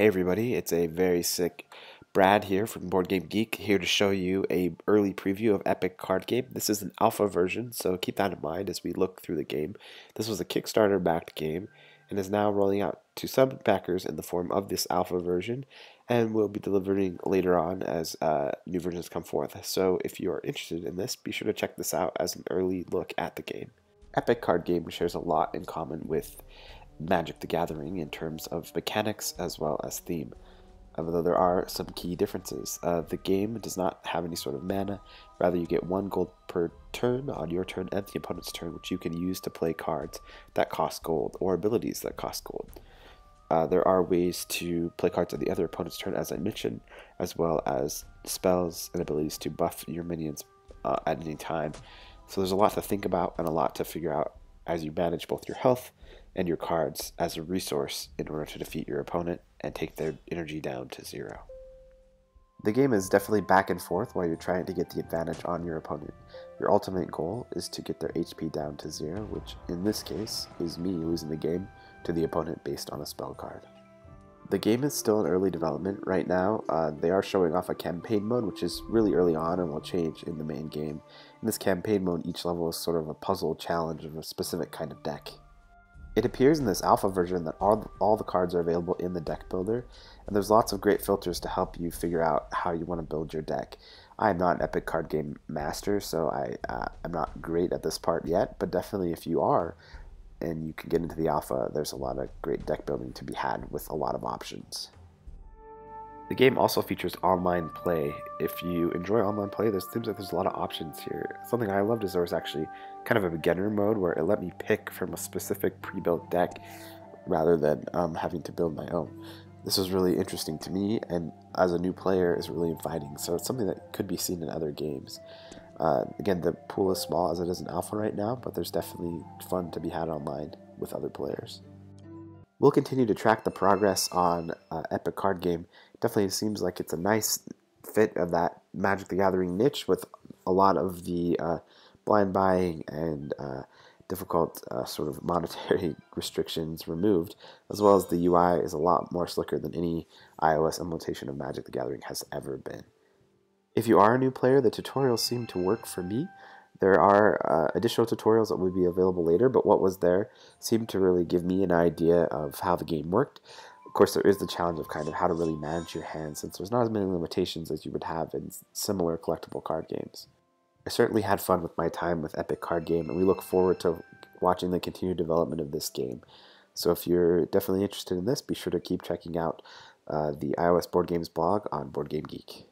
Hey everybody, it's a very sick Brad here from Board Game Geek, here to show you a early preview of Epic Card Game. This is an alpha version, so keep that in mind as we look through the game. This was a Kickstarter backed game and is now rolling out to some backers in the form of this alpha version, and will be delivering later on as new versions come forth. So if you are interested in this, be sure to check this out as an early look at the game. Epic Card Game shares a lot in common with Magic the Gathering in terms of mechanics as well as theme, although there are some key differences. The game does not have any sort of mana, rather you get 1 gold per turn on your turn and the opponent's turn, which you can use to play cards that cost gold or abilities that cost gold. There are ways to play cards on the other opponent's turn, as I mentioned, as well as spells and abilities to buff your minions at any time. So there's a lot to think about and a lot to figure out as you manage both your health and your cards as a resource in order to defeat your opponent and take their energy down to 0. The game is definitely back and forth while you're trying to get the advantage on your opponent. Your ultimate goal is to get their HP down to 0, which in this case is me losing the game to the opponent based on a spell card. The game is still in early development right now. They are showing off a campaign mode, which is really early on and will change in the main game. In this campaign mode, each level is sort of a puzzle challenge of a specific kind of deck. It appears in this alpha version that all the cards are available in the deck builder, and there's lots of great filters to help you figure out how you want to build your deck. I am not an Epic Card Game master, so I'm not great at this part yet, but definitely if you are, and you can get into the alpha, there's a lot of great deck building to be had with a lot of options. The game also features online play. If you enjoy online play, it seems like there's a lot of options here. Something I loved is there was actually kind of a beginner mode where it let me pick from a specific pre-built deck rather than having to build my own. This was really interesting to me, and as a new player is really inviting, so it's something that could be seen in other games. Again, the pool is small as it is in alpha right now, but there's definitely fun to be had online with other players. We'll continue to track the progress on Epic Card Game. Definitely seems like it's a nice fit of that Magic the Gathering niche with a lot of the blind buying and difficult sort of monetary restrictions removed, as well as the UI is a lot more slicker than any iOS implementation of Magic the Gathering has ever been. If you are a new player, the tutorials seem to work for me. There are additional tutorials that will be available later, but what was there seemed to really give me an idea of how the game worked. Of course, there is the challenge of kind of how to really manage your hand, since there's not as many limitations as you would have in similar collectible card games. I certainly had fun with my time with Epic Card Game, and we look forward to watching the continued development of this game. So if you're definitely interested in this, be sure to keep checking out the iOS Board Games blog on Board Game Geek.